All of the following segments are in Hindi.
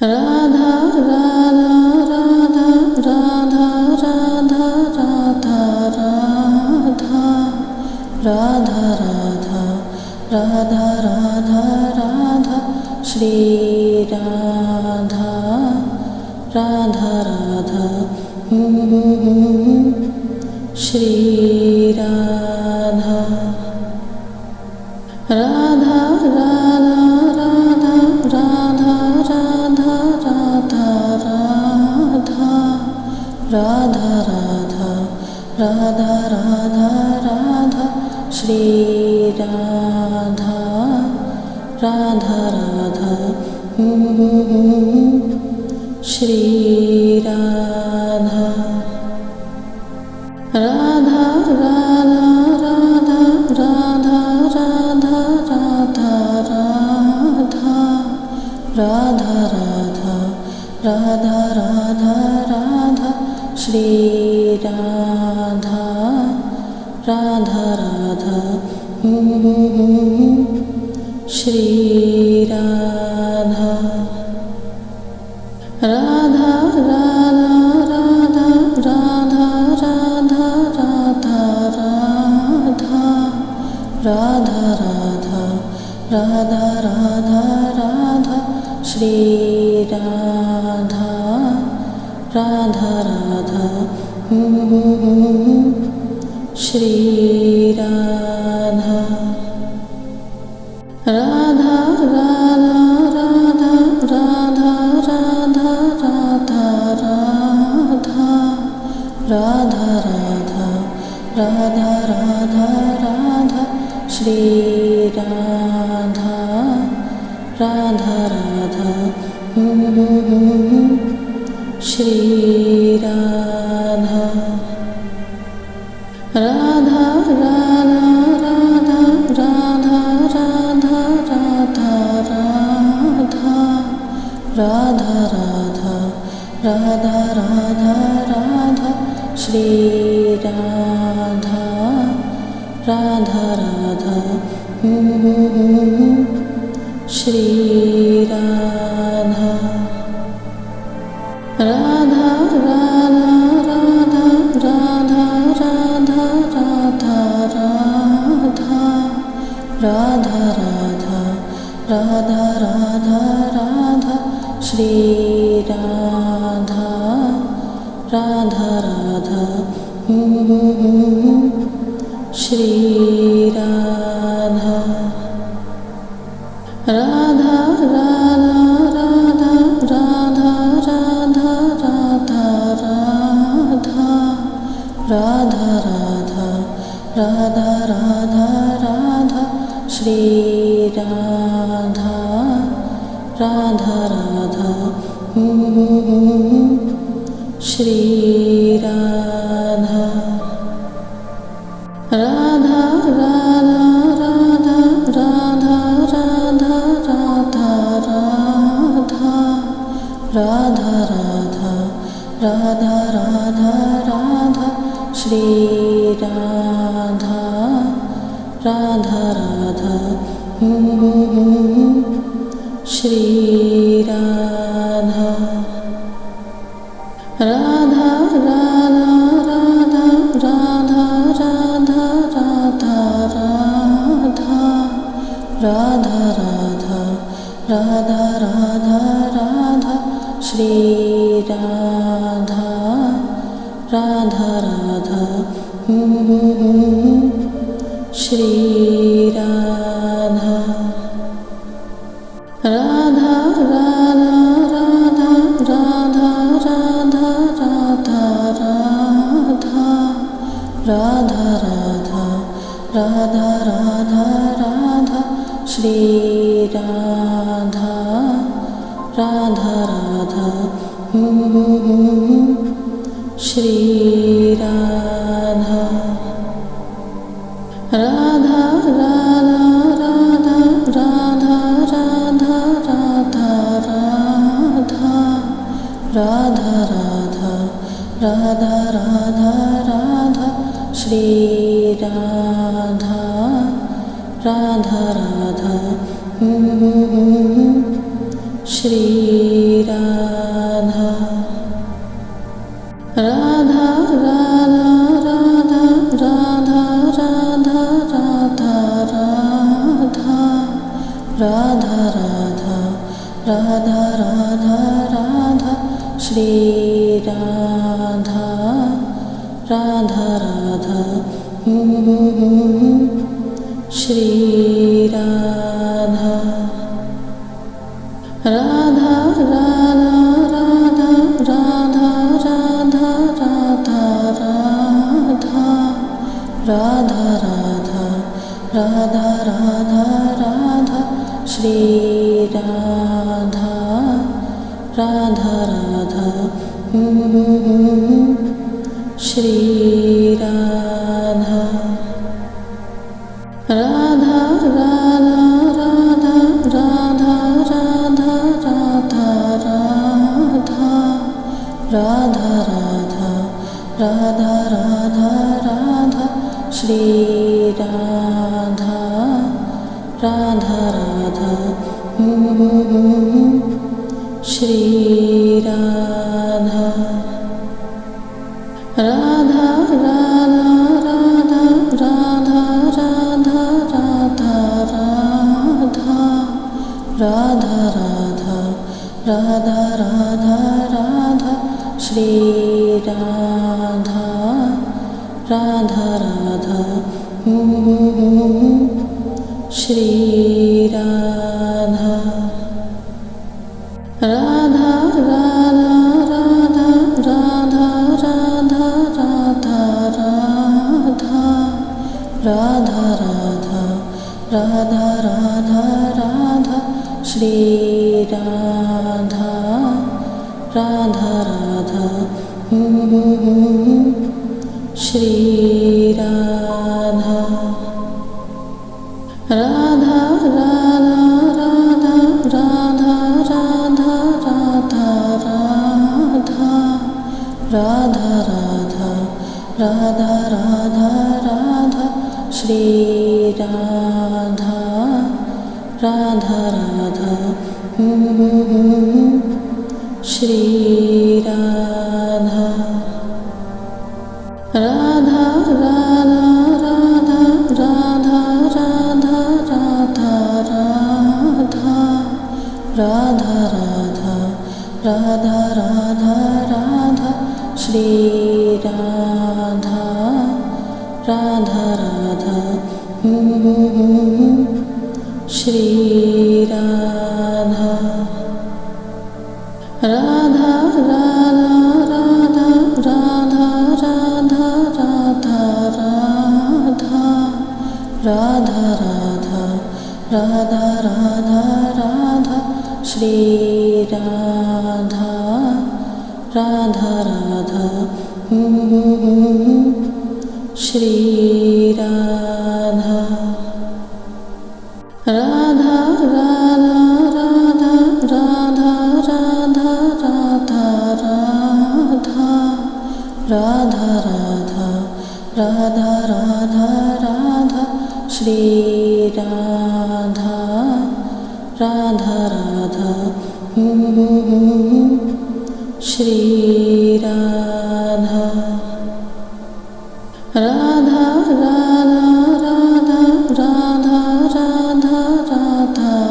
राधा राधा राधा राधा राधा राधा राधा राधा राधा राधा राधा श्री राधा राधा राधा श्री राधा राधा राधा राधा राधा राधा राधा राधा राधा राधा राधा श्री राधा राधा राधा श्री राधा राधा राधा राधा राधा राधा राधा राधा राधा राधा राधा श्री राधा राधा राधा श्री राधा राधा राधा राधा राधा राधा राधा राधा राधा राधा राधा श्री राधा राधा राधा श्री राधा राधा राधा राधा राधा राधा राधा राधा राधा राधा राधा श्री राधा राधा राधा श्री राधा राधा राधा राधा राधा राधा राधा राधा राधा राधा राधा श्री राधा राधा राधा श्री राधा राधा राधा राधा राधा राधा राधा राधा राधा राधा राधा श्री राधा राधा राधा श्री राधा राधा राधा राधा राधा राधा राधा राधा राधा राधा राधा श्री राधा राधा राधा श्री राधा राधा राधा राधा राधा राधा राधा राधा राधा राधा राधा श्री राधा राधा राधा श्री राधा राधा राधा राधा राधा राधा राधा राधा राधा राधा राधा श्री राधा राधा राधा श्री राधा राधा राधा राधा राधा राधा राधा राधा राधा राधा राधा श्री राधा राधा राधा श्री राधा राधा राधा राधा राधा राधा राधा राधा राधा राधा राधा श्री राधा राधा राधा श्री राधा राधा राधा राधा राधा राधा राधा राधा राधा राधा राधा राधा श्री राधा राधा राधा श्री राधा राधा राधा राधा राधा राधा राधा राधा राधा राधा राधा राधा श्री राधा राधा राधा श्री राधा राधा राधा राधा राधा राधा राधा राधा राधा राधा राधा श्री राधा राधा राधा श्री राधा राधा राधा राधा राधा राधा राधा राधा राधा राधा राधा श्री राधा राधा राधा श्री राधा राधा राधा राधा राधा राधा राधा राधा राधा राधा राधा श्री राधा राधा राधा श्री राधा राधा राधा राधा राधा राधा राधा राधा राधा राधा राधा श्री राधा राधा राधा श्री राधा राधा राधा राधा राधा राधा राधा राधा राधा राधा राधा श्री राधा राधा राधा श्री राधा राधा राधा राधा राधा राधा राधा राधा राधा राधा राधा श्री राधा राधा राधा श्री राधा राधा राधा राधा राधा राधा राधा राधा राधा राधा राधा श्री राधा राधा राधा श्री राधा राधा राधा राधा राधा राधा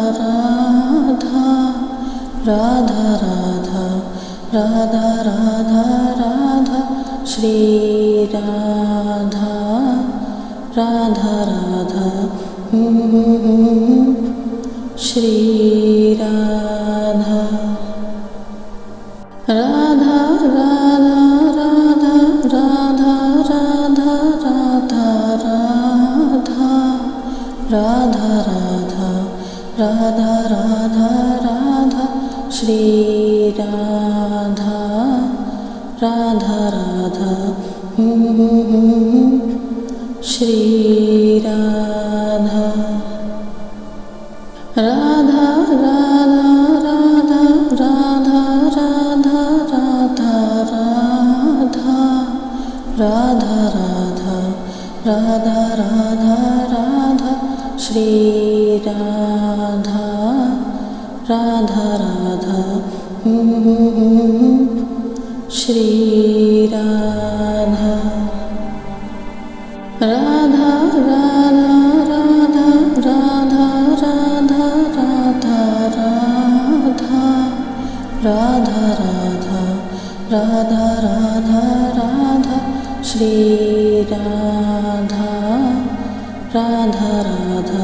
राधा राधा राधा राधा राधा श्री राधा राधा राधा श्री राधा राधा राधा राधा राधा राधा राधा राधा राधा राधा राधा श्री राधा राधा राधा श्री राधा राधा राधा राधा राधा राधा राधा राधा राधा राधा राधा श्री राधा राधा राधा श्री राधा राधा राधा राधा राधा राधा राधा राधा राधा राधा राधा श्री राधा राधा राधा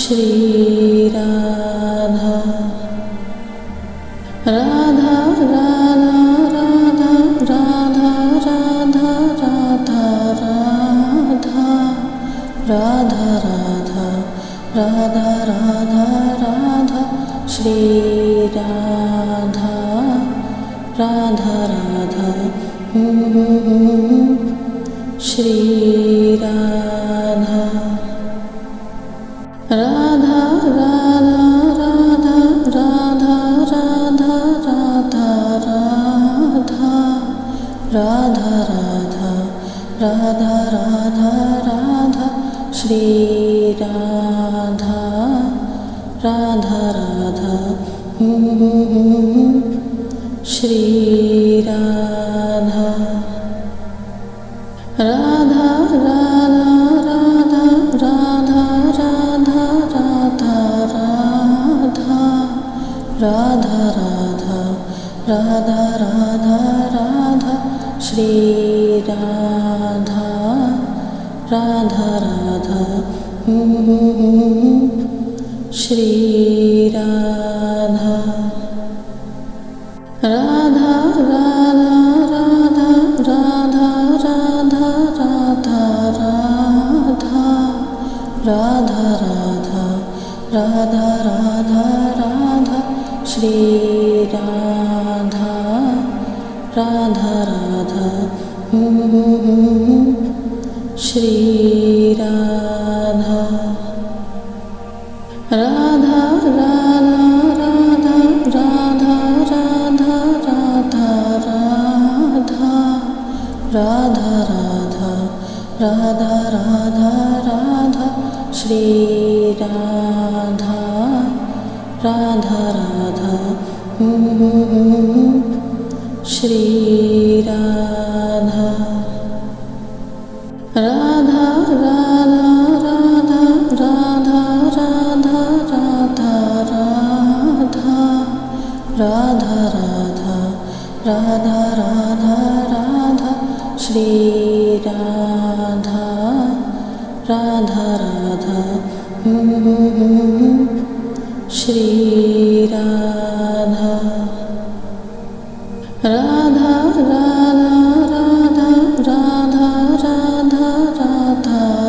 श्री राधा राधा राधा राधा राधा राधा राधा राधा राधा राधा राधा श्री राधा राधा राधा श्री राधा राधा राधा राधा राधा राधा राधा राधा राधा राधा राधा राधा श्री राधा राधा राधा श्री राधा राधा राधा राधा राधा राधा राधा राधा राधा राधा राधा श्री राधा राधा राधा श्री राधा राधा राधा राधा राधा राधा राधा राधा राधा राधा राधा श्री राधा राधा राधा श्री राधा राधा राधा राधा राधा राधा राधा राधा राधा राधा राधा श्री राधा राधा राधा श्री राधा राधा राधा राधा राधा राधा राधा राधा राधा राधा राधा श्री राधा राधा राधा श्री राधा राधा राधा राधा राधा राधा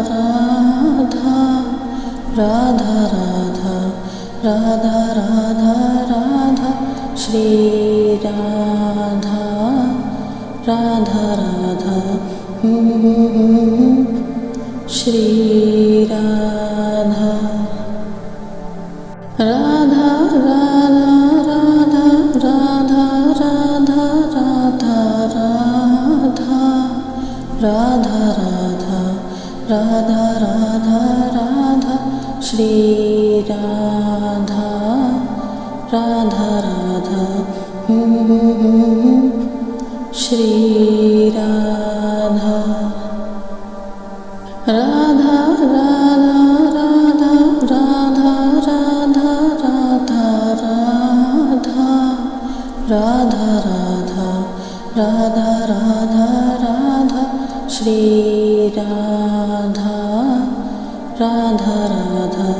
राधा राधा राधा राधा राधा श्री राधा राधा राधा श्री राधा राधा राधा राधा राधा राधा राधा राधा राधा राधा राधा श्री राधा राधा राधा श्री राधा राधा राधा राधा राधा राधा राधा राधा राधा राधा राधा श्री राधा राधा राधा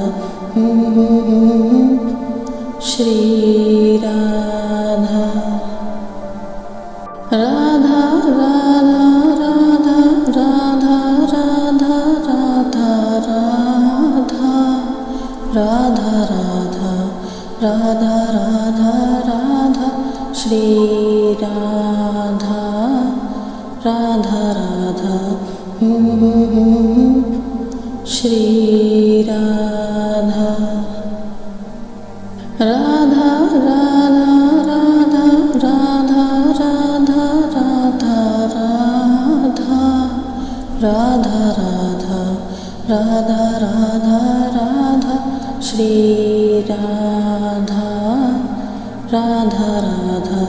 श्री राधा राधा राधा राधा राधा राधा राधा राधा राधा राधा राधा श्री राधा राधा राधा श्री राधा राधा राधा राधा राधा राधा राधा राधा राधा राधा राधा श्री राधा राधा राधा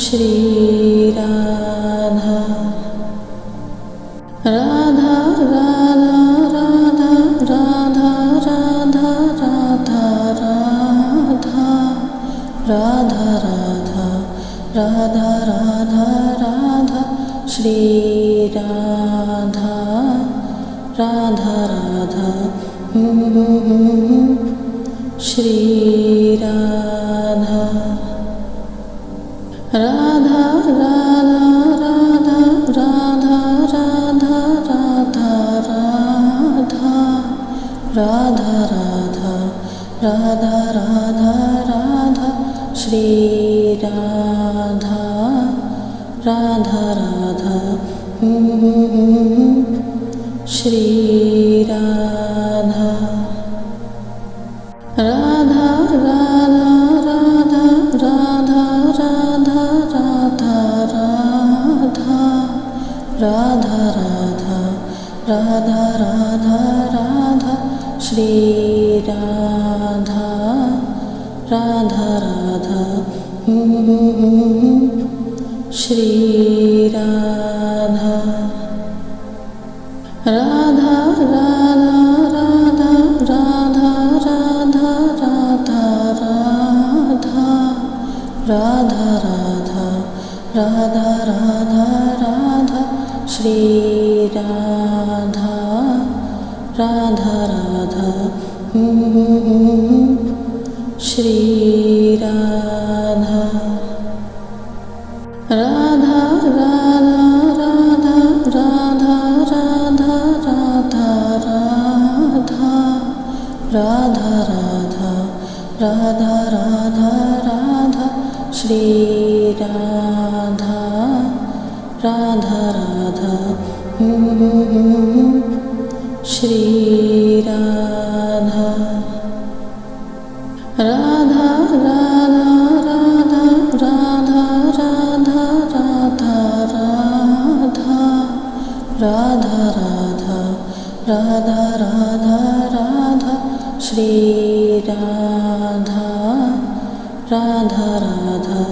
श्री राधा राधा राधा राधा राधा राधा राधा राधा राधा राधा राधा राधा श्री राधा राधा राधा श्री राधा राधा राधा राधा राधा राधा राधा राधा राधा राधा राधा राधा श्री राधा राधा राधा श्री राधा राधा राधा राधा राधा राधा राधा राधा राधा राधा राधा श्री राधा राधा राधा श्री राधा राधा राधा राधा राधा राधा राधा राधा राधा राधा राधा श्री राधा राधा राधा श्री राधा राधा राधा राधा राधा राधा राधा राधा राधा राधा राधा श्री राधा राधा राधा श्री राधा राधा राधा राधा राधा राधा राधा राधा राधा राधा राधा श्री राधा राधा राधा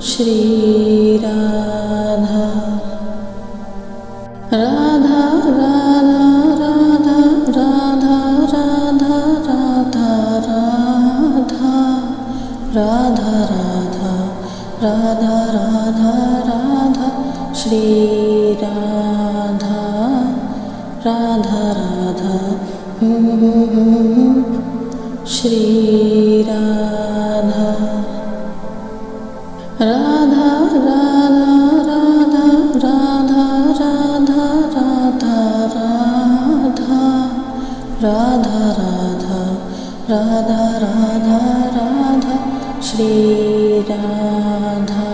श्री राधा राधा राधा राधा राधा राधा राधा राधा राधा राधा राधा श्री राधा राधा राधा श्री राधा राधा राधा राधा राधा राधा राधा राधा राधा राधा राधा श्री राधा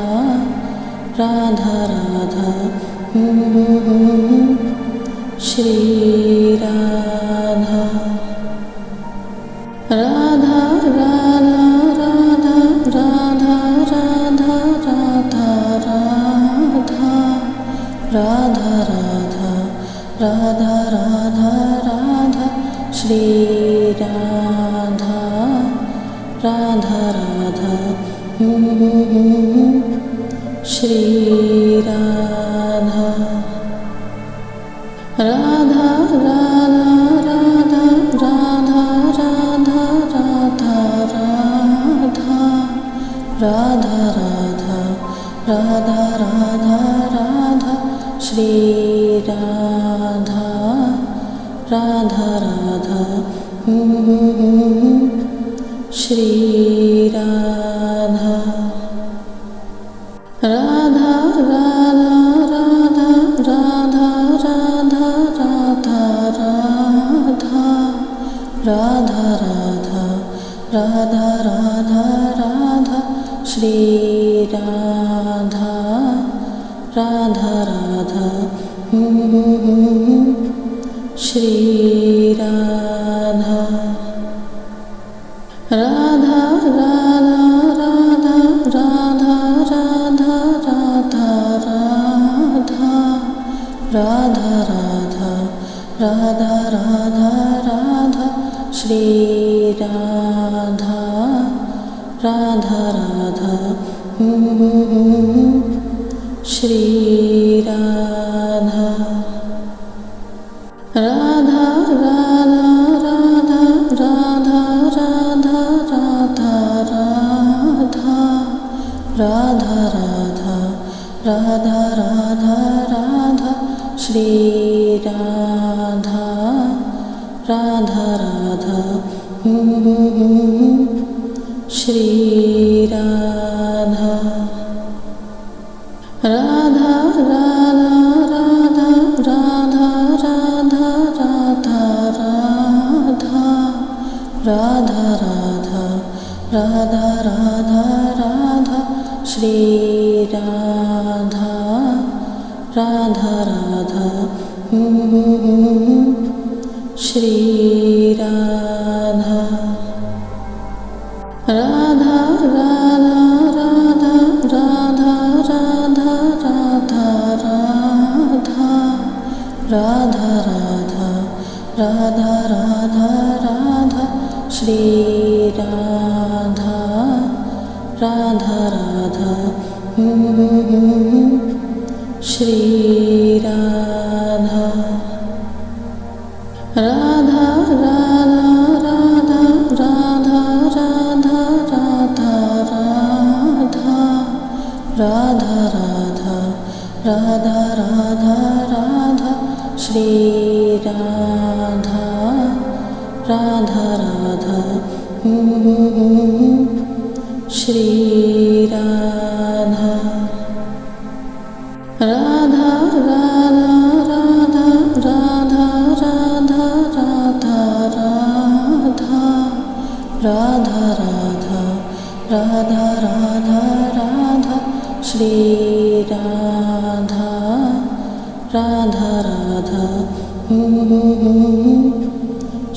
राधा राधा श्री राधा राधा राधा राधा राधा राधा राधा राधा राधा राधा श्री राधा राधा राधा श्री राधा राधा राधा राधा राधा राधा राधा राधा राधा राधा राधा श्री राधा राधा राधा श्री राधा राधा राधा राधा राधा राधा राधा राधा राधा राधा राधा श्री राधा राधा राधा श्री राधा राधा राधा राधा राधा राधा राधा राधा राधा राधा राधा राधा श्री राधा राधा राधा श्री राधा राधा राधा राधा राधा राधा राधा राधा राधा राधा राधा राधा श्री राधा राधा राधा श्री राधा राधा राधा राधा राधा राधा राधा राधा राधा राधा राधा राधा श्री राधा राधा राधा श्री राधा राधा राधा राधा राधा राधा राधा राधा राधा राधा राधा राधा श्री राधा राधा राधा श्री राधा राधा राधा राधा राधा राधा राधा राधा राधा राधा राधा राधा श्री राधा राधा राधा श्री राधा राधा राधा राधा राधा राधा राधा राधा राधा राधा राधा राधा श्री राधा राधा राधा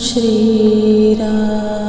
श्री राधा